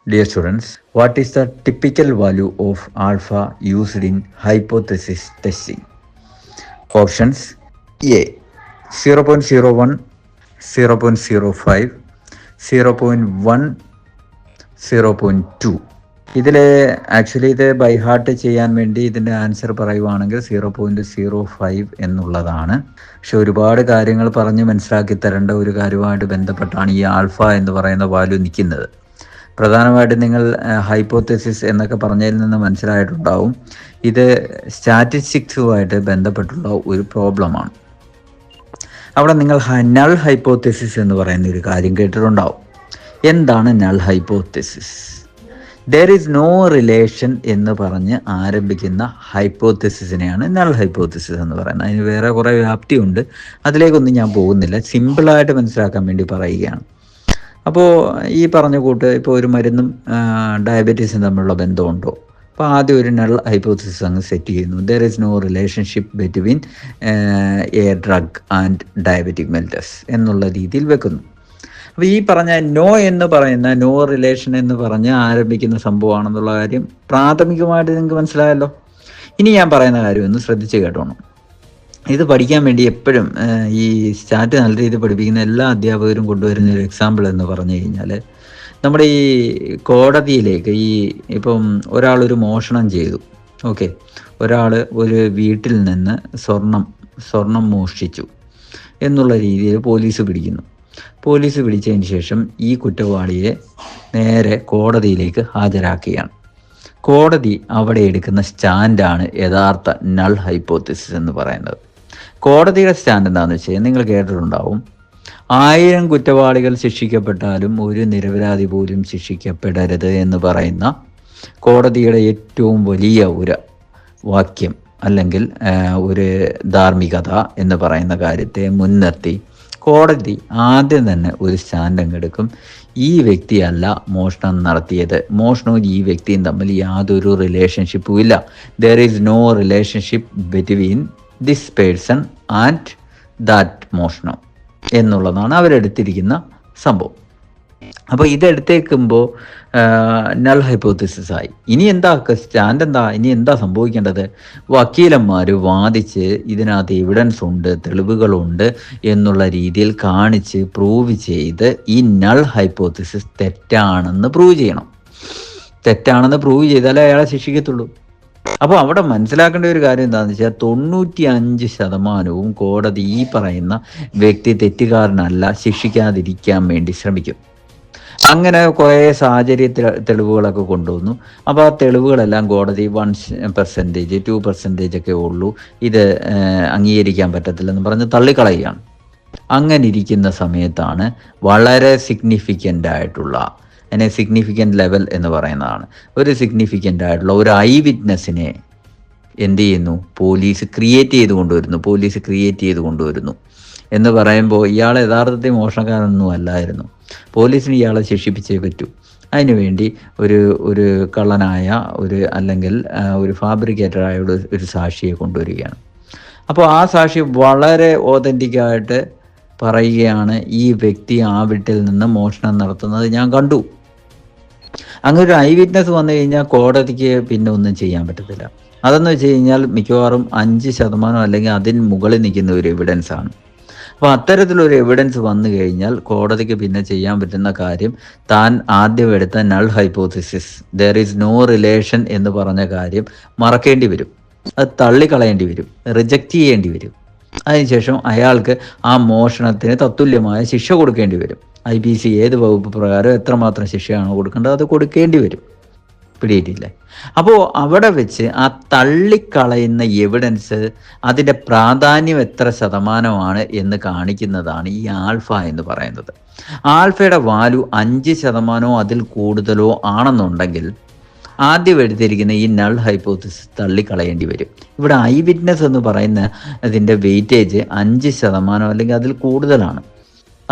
Dear students, what is the typical value of alpha used in hypothesis testing? Options: A 0.01, 0.05, 0.1, 0.2. ഇതിൽ actually ഇത് by heart ചെയ്യാൻ വേണ്ടി ഇതിൻ്റെ answer പറയുവാണെങ്കിൽ 0.05 എന്നുള്ളതാണ്. പക്ഷെ ഒരുപാട് കാര്യങ്ങൾ പറഞ്ഞ് മനസ്സിലാക്കി തരേണ്ട ഒരു കാര്യവുമായിട്ട് ബന്ധപ്പെട്ടാണ് ഈ ആൽഫ എന്ന് പറയുന്ന വാല്യൂ നിൽക്കുന്നത്. പ്രധാനമായിട്ടും നിങ്ങൾ ഹൈപ്പോതെസിസ് എന്നൊക്കെ പറഞ്ഞതിൽ നിന്ന് മനസ്സിലായിട്ടുണ്ടാവും, ഇത് സ്റ്റാറ്റിസ്റ്റിക്സുമായിട്ട് ബന്ധപ്പെട്ടുള്ള ഒരു പ്രോബ്ലമാണ്. അവിടെ നിങ്ങൾ നൾ ഹൈപ്പോതെസിസ് എന്ന് പറയുന്ന ഒരു കാര്യം കേട്ടിട്ടുണ്ടാവും. എന്താണ് null hypothesis? There is no relation എന്ന് പറഞ്ഞ് ആരംഭിക്കുന്ന ഹൈപ്പോതെസിസിനെയാണ് നൾ ഹൈപ്പോതെസിസ് എന്ന് പറയുന്നത്. അതിന് വേറെ കുറേ വ്യാപ്തിയുണ്ട്, അതിലേക്കൊന്നും ഞാൻ പോകുന്നില്ല, സിമ്പിളായിട്ട് മനസ്സിലാക്കാൻ വേണ്ടി പറയുകയാണ്. അപ്പോൾ ഈ പറഞ്ഞ കൂട്ട് ഇപ്പോൾ ഒരു മരുന്നും ഡയബറ്റീസും തമ്മിലുള്ള ബന്ധമുണ്ടോ? അപ്പോൾ ആദ്യം ഒരു നൾ ഹൈപ്പോതെസിസ് അങ്ങ് സെറ്റ് ചെയ്യുന്നു. There is no relationship between a drug and diabetic mellitus എന്നുള്ള രീതിയിൽ വെക്കുന്നു. അപ്പോൾ ഈ പറഞ്ഞ നോ എന്ന് പറയുന്ന നോ റിലേഷൻ എന്ന് പറഞ്ഞ് ആരംഭിക്കുന്ന സംഭവമാണെന്നുള്ള കാര്യം പ്രാഥമികമായിട്ട് നിങ്ങൾക്ക് മനസ്സിലായല്ലോ. ഇനി ഞാൻ പറയുന്ന കാര്യം ഒന്ന് ശ്രദ്ധിച്ച് കേട്ടോണം. ഇത് പഠിക്കാൻ വേണ്ടി എപ്പോഴും ഈ സ്റ്റാറ്റ് നല്ല രീതിയിൽ പഠിപ്പിക്കുന്ന എല്ലാ അധ്യാപകരും കൊണ്ടുവരുന്ന ഒരു എക്സാമ്പിൾ എന്ന് പറഞ്ഞു കഴിഞ്ഞാൽ, നമ്മുടെ ഈ കോടതിയിലേക്ക് ഇപ്പം ഒരാളൊരു മോഷണം ചെയ്തു, ഓക്കെ, ഒരാൾ ഒരു വീട്ടിൽ നിന്ന് സ്വർണം മോഷ്ടിച്ചു എന്നുള്ള രീതിയിൽ പോലീസ് പിടിക്കുന്നു. പോലീസ് പിടിച്ചതിന് ശേഷം ഈ കുറ്റവാളിയെ നേരെ കോടതിയിലേക്ക് ഹാജരാക്കുകയാണ്. കോടതി അവിടെ എടുക്കുന്ന സ്റ്റാൻഡാണ് യഥാർത്ഥ നൾ ഹൈപ്പോതെസിസ് എന്ന് പറയുന്നത്. കോടതിയുടെ സ്റ്റാൻഡ് എന്താണെന്ന് വെച്ചാൽ നിങ്ങൾ കേട്ടിട്ടുണ്ടാവും, 1000 കുറ്റവാളികൾ ശിക്ഷിക്കപ്പെട്ടാലും ഒരു നിരപരാധി പോലും ശിക്ഷിക്കപ്പെടരുത് എന്ന് പറയുന്ന കോടതിയുടെ ഏറ്റവും വലിയ ഒരു വാക്യം അല്ലെങ്കിൽ ഒരു ധാർമ്മികത എന്ന് പറയുന്ന കാര്യത്തെ മുൻനിർത്തി കോടതി ആദ്യം തന്നെ ഒരു സ്റ്റാൻഡ് അങ്ങെടുക്കും. ഈ വ്യക്തിയല്ല മോഷണം നടത്തിയത്, മോഷണവും ഈ വ്യക്തിയും തമ്മിൽ യാതൊരു റിലേഷൻഷിപ്പും ഇല്ല. There is no relationship between this person and that മോഷണം എന്നുള്ളതാണ് അവരെടുത്തിരിക്കുന്ന സംഭവം. അപ്പോൾ ഇതെടുത്തേക്കുമ്പോൾ നൾ ഹൈപ്പോതെസിസ് ആയി. ഇനി എന്താ സ്റ്റാൻഡ് എന്താ? ഇനി എന്താ സംഭവിക്കേണ്ടത്? വക്കീലന്മാർ വാദിച്ച് ഇതിനകത്ത് എവിഡൻസ് ഉണ്ട്, തെളിവുകളുണ്ട് എന്നുള്ള രീതിയിൽ കാണിച്ച് പ്രൂവ് ചെയ്ത് ഈ നൾ ഹൈപ്പോതെസിസ് തെറ്റാണെന്ന് പ്രൂവ് ചെയ്യണം. തെറ്റാണെന്ന് പ്രൂവ് ചെയ്താലേ അയാളെ ശിക്ഷിക്കത്തുള്ളൂ. അപ്പോൾ അവിടെ മനസ്സിലാക്കേണ്ട ഒരു കാര്യം എന്താണെന്ന് വെച്ചാൽ 95% കോടതി ഈ പറയുന്ന വ്യക്തി തെറ്റുകാരനല്ല, ശിക്ഷിക്കാതിരിക്കാൻ വേണ്ടി ശ്രമിക്കും. അങ്ങനെ കുറേ സാഹചര്യ തെളിവുകളൊക്കെ കൊണ്ടുവന്നു. അപ്പോൾ ആ തെളിവുകളെല്ലാം കോടതി 1%, 2% ഒക്കെ ഉള്ളൂ, ഇത് അംഗീകരിക്കാൻ പറ്റത്തില്ലെന്ന് പറഞ്ഞ് തള്ളിക്കളയുകയാണ്. അങ്ങനെ ഇരിക്കുന്ന സമയത്താണ് വളരെ സിഗ്നിഫിക്കൻ്റ് ആയിട്ടുള്ള, അതിനെ സിഗ്നിഫിക്കൻ്റ് ലെവൽ എന്ന് പറയുന്നതാണ്, ഒരു സിഗ്നിഫിക്കൻ്റ് ആയിട്ടുള്ള ഒരു ഐ വിറ്റ്നസ്സിനെ എന്ത് ചെയ്യുന്നു? പോലീസ് ക്രിയേറ്റ് ചെയ്ത് കൊണ്ടുവരുന്നു എന്ന് പറയുമ്പോൾ ഇയാൾ യഥാർത്ഥത്തിൽ മോഷണക്കാരനൊന്നും അല്ലായിരുന്നു. പോലീസിന് ഇയാളെ ശിക്ഷിപ്പിച്ചേ പറ്റൂ. അതിനുവേണ്ടി ഒരു കള്ളനായ അല്ലെങ്കിൽ ഒരു ഫാബ്രിക്കേറ്ററായ ഒരു സാക്ഷിയെ കൊണ്ടുവരികയാണ്. അപ്പോൾ ആ സാക്ഷി വളരെ ഓതൻറ്റിക്കായിട്ട് പറയുകയാണ്, ഈ വ്യക്തി ആ വീട്ടിൽ നിന്ന് മോഷണം നടത്തുന്നത് ഞാൻ കണ്ടു. അങ്ങനെ ഒരു ഐ വിറ്റ്നസ് വന്നു കഴിഞ്ഞാൽ കോടതിക്ക് പിന്നെ ഒന്നും ചെയ്യാൻ പറ്റത്തില്ല. അതെന്ന് വെച്ച് കഴിഞ്ഞാൽ മിക്കവാറും 5% അല്ലെങ്കിൽ അതിന് മുകളിൽ നിൽക്കുന്ന ഒരു എവിഡൻസ് ആണ്. അപ്പോൾ അത്തരത്തിലൊരു എവിഡൻസ് വന്നു കഴിഞ്ഞാൽ കോടതിക്ക് പിന്നെ ചെയ്യാൻ പറ്റുന്ന കാര്യം, താൻ ആദ്യം എടുത്ത null hypothesis there is no relation എന്ന് പറഞ്ഞ കാര്യം മറക്കേണ്ടി വരും, അത് തള്ളിക്കളയേണ്ടി വരും, റിജക്റ്റ് ചെയ്യേണ്ടി വരും. അതിനുശേഷം അയാൾക്ക് ആ മോഷണത്തിന് തത്തുല്യമായ ശിക്ഷ കൊടുക്കേണ്ടി വരും. IPC ഏത് വകുപ്പ് പ്രകാരം എത്രമാത്രം ശിക്ഷയാണ് കൊടുക്കേണ്ടത് അത് കൊടുക്കേണ്ടി വരും. പിടിയിട്ടില്ലേ? അപ്പോൾ അവിടെ വെച്ച് ആ തള്ളിക്കളയുന്ന എവിഡൻസ്, അതിൻ്റെ പ്രാധാന്യം എത്ര ശതമാനമാണ് എന്ന് കാണിക്കുന്നതാണ് ഈ ആൽഫ എന്ന് പറയുന്നത്. ആൽഫയുടെ വാല്യൂ 5% അതിൽ കൂടുതലോ ആണെന്നുണ്ടെങ്കിൽ ആദ്യം എടുത്തിരിക്കുന്ന ഈ നൾ ഹൈപ്പോതെസിസ് തള്ളിക്കളയേണ്ടി വരും. ഇവിടെ ഐ വിറ്റ്നസ് എന്ന് പറയുന്ന അതിൻ്റെ വെയിറ്റേജ് 5% അല്ലെങ്കിൽ അതിൽ കൂടുതലാണ്.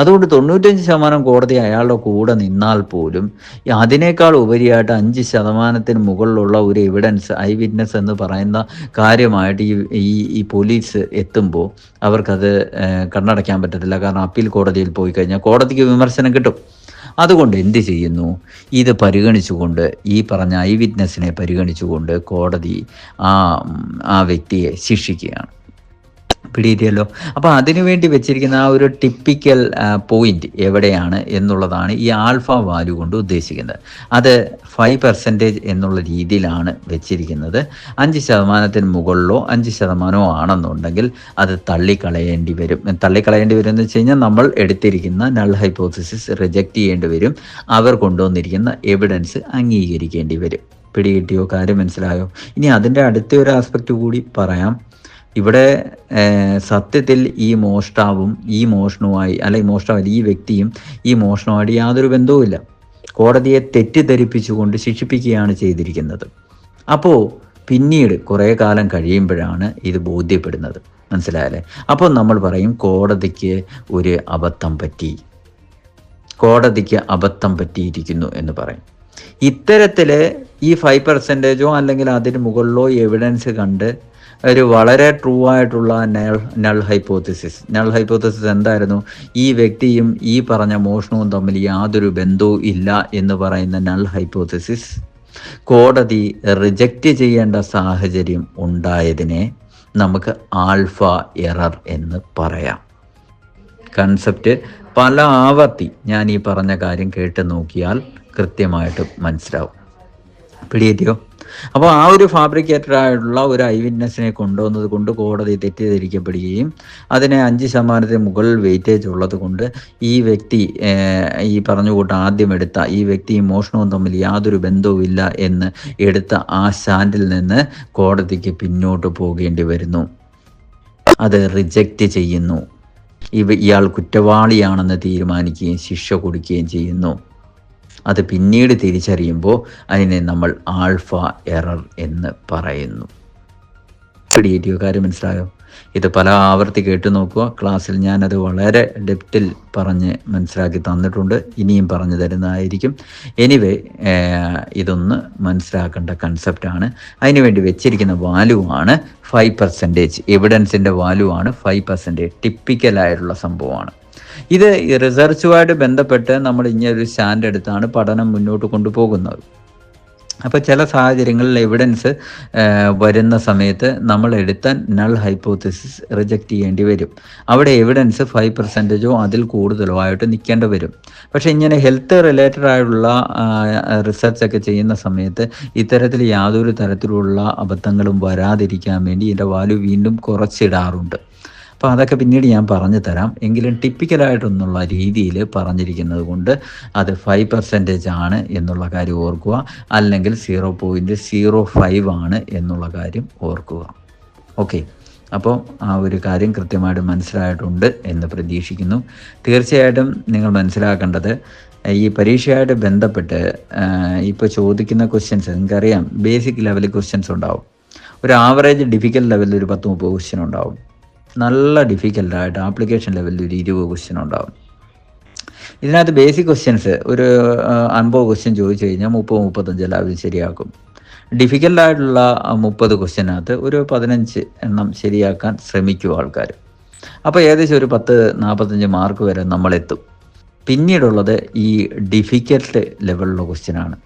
അതുകൊണ്ട് 95% കോടതി അയാളുടെ കൂടെ നിന്നാൽ പോലും അതിനേക്കാൾ ഉപരിയായിട്ട് 5% മുകളിലുള്ള ഒരു എവിഡൻസ്, ഐ വിറ്റ്നസ് എന്ന് പറയുന്ന കാര്യമായിട്ട് ഈ പോലീസ് എത്തുമ്പോൾ അവർക്കത് കണ്ണടയ്ക്കാൻ പറ്റത്തില്ല. കാരണം അപ്പീൽ കോടതിയിൽ പോയി കഴിഞ്ഞാൽ കോടതിക്ക് വിമർശനം കിട്ടും. അതുകൊണ്ട് എന്ത് ചെയ്യുന്നു, ഇത് പരിഗണിച്ചുകൊണ്ട്, ഈ പറഞ്ഞ ഐ വിറ്റ്നസ്സിനെ പരിഗണിച്ചുകൊണ്ട് കോടതി ആ വ്യക്തിയെ ശിക്ഷിക്കുകയാണ്. പിടികിട്ടിയല്ലോ. അപ്പോൾ അതിനുവേണ്ടി വെച്ചിരിക്കുന്ന ആ ഒരു ടിപ്പിക്കൽ പോയിന്റ് എവിടെയാണ് എന്നുള്ളതാണ് ഈ ആൽഫ വാല്യൂ കൊണ്ട് ഉദ്ദേശിക്കുന്നത്. അത് 5% എന്നുള്ള രീതിയിലാണ് വെച്ചിരിക്കുന്നത്. 5% മുകളിലോ 5% ആണെന്നുണ്ടെങ്കിൽ അത് തള്ളിക്കളയേണ്ടി വരും. തള്ളിക്കളയേണ്ടി വരും എന്ന് വെച്ച് കഴിഞ്ഞാൽ നമ്മൾ എടുത്തിരിക്കുന്ന നൾ ഹൈപ്പോത്തിസിസ് റിജക്റ്റ് ചെയ്യേണ്ടി വരും. അവർ കൊണ്ടുവന്നിരിക്കുന്ന എവിഡൻസ് അംഗീകരിക്കേണ്ടി വരും. പിടികിട്ടിയോ? കാര്യം മനസ്സിലായോ? ഇനി അതിൻ്റെ അടുത്ത ഒരു ആസ്പെക്റ്റ് കൂടി പറയാം. ഇവിടെ സത്യത്തിൽ ഈ മോഷ്ടാവും ഈ മോഷണവുമായി, അല്ലെങ്കിൽ മോഷ്ടാവല്ല, ഈ വ്യക്തിയും ഈ മോഷണവുമായിട്ട് യാതൊരു ബന്ധവുമില്ല. കോടതിയെ തെറ്റിദ്ധരിപ്പിച്ചുകൊണ്ട് ശിക്ഷിപ്പിക്കുകയാണ് ചെയ്തിരിക്കുന്നത്. അപ്പോൾ പിന്നീട് കുറേ കാലം കഴിയുമ്പോഴാണ് ഇത് ബോധ്യപ്പെടുന്നത്. മനസ്സിലായല്ലേ? അപ്പോൾ നമ്മൾ പറയും കോടതിക്ക് ഒരു അബദ്ധം പറ്റി, കോടതിക്ക് അബദ്ധം പറ്റിയിരിക്കുന്നു എന്ന് പറയും. ഇത്തരത്തിൽ ഈ 5%ഓ അല്ലെങ്കിൽ അതിന് മുകളിലോ എവിഡൻസ് കണ്ട് ഒരു വളരെ ട്രൂ ആയിട്ടുള്ള നൾ ഹൈപ്പോത്തിസിസ് എന്തായിരുന്നു? ഈ വ്യക്തിയും ഈ പറഞ്ഞ മോഷണവും തമ്മിൽ യാതൊരു ബന്ധവും ഇല്ല എന്ന് പറയുന്ന നൾ ഹൈപ്പോത്തിസിസ് കോടതി റിജക്റ്റ് ചെയ്യേണ്ട സാഹചര്യം ഉണ്ടായതിനെ നമുക്ക് ആൽഫ എറർ എന്ന് പറയാം. കൺസെപ്റ്റ് പല ആവർത്തി ഞാൻ ഈ പറഞ്ഞ കാര്യം കേട്ട് നോക്കിയാൽ കൃത്യമായിട്ട് മനസ്സിലാവും. പിടിയെത്തിയോ? അപ്പോൾ ആ ഒരു ഫാബ്രിക്കേറ്റഡായിട്ടുള്ള ഒരു ഐ വിറ്റ്നസിനെ കൊണ്ടുവന്നത് കൊണ്ട് കോടതി തെറ്റിദ്ധരിക്കപ്പെടുകയും അതിനെ 5% മുകളിൽ വെയിറ്റേജ് ഉള്ളത് കൊണ്ട് ഈ വ്യക്തി ഈ പറഞ്ഞുകൂട്ട് ആദ്യം എടുത്ത ഈ വ്യക്തിയും മോഷണവും തമ്മിൽ യാതൊരു ബന്ധവുമില്ല എന്ന് എടുത്ത ആ സ്റ്റാൻഡിൽ നിന്ന് കോടതിക്ക് പിന്നോട്ട് പോകേണ്ടി വരുന്നു. അത് റിജക്റ്റ് ചെയ്യുന്നു. ഇയാൾ കുറ്റവാളിയാണെന്ന് തീരുമാനിക്കുകയും ശിക്ഷ കൊടുക്കുകയും ചെയ്യുന്നു. അത് പിന്നീട് തിരിച്ചറിയുമ്പോൾ അതിനെ നമ്മൾ ആൽഫ എറർ എന്ന് പറയുന്നു. പിടികിട്ടിയോ? കാര്യം മനസ്സിലായോ? ഇത് പല ആവർത്തി കേട്ടു നോക്കുക. ക്ലാസ്സിൽ ഞാനത് വളരെ ഡെപ്തിൽ പറഞ്ഞ് മനസ്സിലാക്കി തന്നിട്ടുണ്ട്. ഇനിയും പറഞ്ഞു തരുന്നതായിരിക്കും. എനിവേ, ഇതൊന്ന് മനസ്സിലാക്കേണ്ട കൺസെപ്റ്റാണ്. അതിനുവേണ്ടി വെച്ചിരിക്കുന്ന വാല്യൂ ആണ് 5%. എവിഡൻസിൻ്റെ വാല്യൂ ആണ് 5%. ടിപ്പിക്കലായിട്ടുള്ള സംഭവമാണ്. ഇത് റിസർച്ചുമായിട്ട് ബന്ധപ്പെട്ട് നമ്മൾ ഇങ്ങനൊരു സ്റ്റാൻഡ് എടുത്താണ് പഠനം മുന്നോട്ട് കൊണ്ടുപോകുന്നത്. അപ്പോൾ ചില സാഹചര്യങ്ങളിൽ എവിഡൻസ് വരുന്ന സമയത്ത് നമ്മൾ എടുത്ത നൾ ഹൈപ്പോത്തിസിസ് റിജക്റ്റ് ചെയ്യേണ്ടി വരും. അവിടെ എവിഡൻസ് 5%ഓ അതിൽ കൂടുതലോ ആയിട്ട് നിൽക്കേണ്ടി വരും. പക്ഷേ ഇങ്ങനെ ഹെൽത്ത് റിലേറ്റഡ് ആയിട്ടുള്ള റിസർച്ചൊക്കെ ചെയ്യുന്ന സമയത്ത് ഇത്തരത്തിൽ യാതൊരു തരത്തിലുള്ള അബദ്ധങ്ങളും വരാതിരിക്കാൻ വേണ്ടി ഇതിൻ്റെ വാല്യൂ വീണ്ടും കുറച്ചിടാറുണ്ട്. അപ്പോൾ അതൊക്കെ പിന്നീട് ഞാൻ പറഞ്ഞു തരാം. എങ്കിലും ടിപ്പിക്കലായിട്ടൊന്നുള്ള രീതിയിൽ പറഞ്ഞിരിക്കുന്നത് കൊണ്ട് അത് 5% ആണ് എന്നുള്ള കാര്യം ഓർക്കുക, അല്ലെങ്കിൽ 0.05 ആണ് എന്നുള്ള കാര്യം ഓർക്കുക. ഓക്കെ, അപ്പോൾ ആ ഒരു കാര്യം കൃത്യമായിട്ട് മനസ്സിലായിട്ടുണ്ട് എന്ന് പ്രതീക്ഷിക്കുന്നു. തീർച്ചയായിട്ടും നിങ്ങൾ മനസ്സിലാക്കേണ്ടത്, ഈ പരീക്ഷയായിട്ട് ബന്ധപ്പെട്ട് ഇപ്പോൾ ചോദിക്കുന്ന ക്വസ്റ്റ്യൻസ് നിങ്ങൾക്കറിയാം, ബേസിക് ലെവൽ ക്വസ്റ്റ്യൻസ് ഉണ്ടാവും. ഒരു ആവറേജ് ഡിഫിക്കൽട്ട് ലെവലിൽ ഒരു 10-30 ക്വസ്റ്റ്യൻ ഉണ്ടാവും. നല്ല ഡിഫിക്കൽട്ടായിട്ട് ആപ്ലിക്കേഷൻ ലെവലിൽ ഒരു 20 ക്വസ്റ്റ്യൻ ഉണ്ടാവും. ഇതിനകത്ത് ബേസിക് ക്വസ്റ്റ്യൻസ് ഒരു 50 ക്വസ്റ്റ്യൻ ചോദിച്ചു കഴിഞ്ഞാൽ 30-35 എല്ലാവരും ശരിയാക്കും. ഡിഫിക്കൽട്ടായിട്ടുള്ള 30 ക്വസ്റ്റ്യനകത്ത് ഒരു 15 എണ്ണം ശരിയാക്കാൻ ശ്രമിക്കും ആൾക്കാർ. അപ്പോൾ ഏകദേശം ഒരു 10-45 മാർക്ക് വരെ നമ്മളെത്തും. പിന്നീടുള്ളത് ഈ ഡിഫിക്കൽട്ട് ലെവലിലുള്ള ക്വസ്റ്റ്യനാണ്.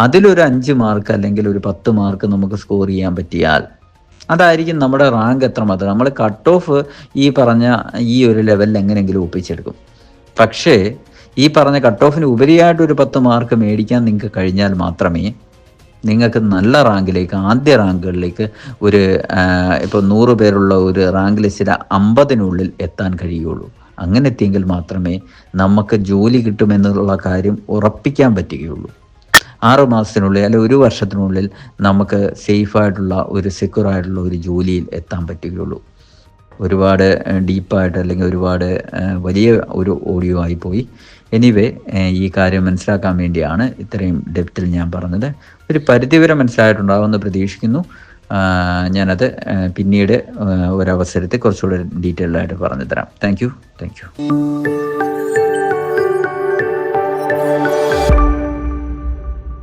അതിലൊരു 5 മാർക്ക് അല്ലെങ്കിൽ ഒരു 10 മാർക്ക് നമുക്ക് സ്കോർ ചെയ്യാൻ പറ്റിയാൽ അതായിരിക്കും നമ്മുടെ റാങ്ക് എത്രമാത്രം. നമ്മൾ കട്ട് ഓഫ് ഈ പറഞ്ഞ ഈ ഒരു ലെവലിൽ എങ്ങനെയെങ്കിലും ഒപ്പിച്ചെടുക്കും. പക്ഷേ ഈ പറഞ്ഞ കട്ട് ഓഫിന് ഉപരിയായിട്ട് ഒരു 10 മാർക്ക് മേടിക്കാൻ നിങ്ങൾക്ക് കഴിഞ്ഞാൽ മാത്രമേ നിങ്ങൾക്ക് നല്ല റാങ്കിലേക്ക്, ആദ്യ റാങ്കുകളിലേക്ക്, ഒരു ഇപ്പോൾ 100 പേരുള്ള ഒരു റാങ്ക് ലിസ്റ്റിൽ 50-നുള്ളിൽ എത്താൻ കഴിയുള്ളൂ. അങ്ങനെ എത്തിയെങ്കിൽ മാത്രമേ നമുക്ക് ജോലി കിട്ടുമെന്നുള്ള കാര്യം ഉറപ്പിക്കാൻ പറ്റുകയുള്ളൂ. 6 മാസത്തിനുള്ളിൽ അല്ലെങ്കിൽ 1 വർഷത്തിനുള്ളിൽ നമുക്ക് സേഫായിട്ടുള്ള ഒരു സെക്യൂറായിട്ടുള്ള ഒരു ജോലിയിൽ എത്താൻ പറ്റുകയുള്ളൂ. ഒരുപാട് ഡീപ്പായിട്ട് അല്ലെങ്കിൽ ഒരുപാട് വലിയ ഒരു ഓഡിയോ ആയിപ്പോയി. എനിവേ, ഈ കാര്യം മനസ്സിലാക്കാൻ വേണ്ടിയാണ് ഇത്രയും ഡെപ്തിൽ ഞാൻ പറഞ്ഞത്. ഒരു പരിധിവരെ മനസ്സിലായിട്ടുണ്ടാകുമെന്ന് പ്രതീക്ഷിക്കുന്നു. ഞാനത് പിന്നീട് ഒരവസരത്തിൽ കുറച്ചുകൂടെ ഡീറ്റെയിൽഡായിട്ട് പറഞ്ഞു തരാം. Thank you.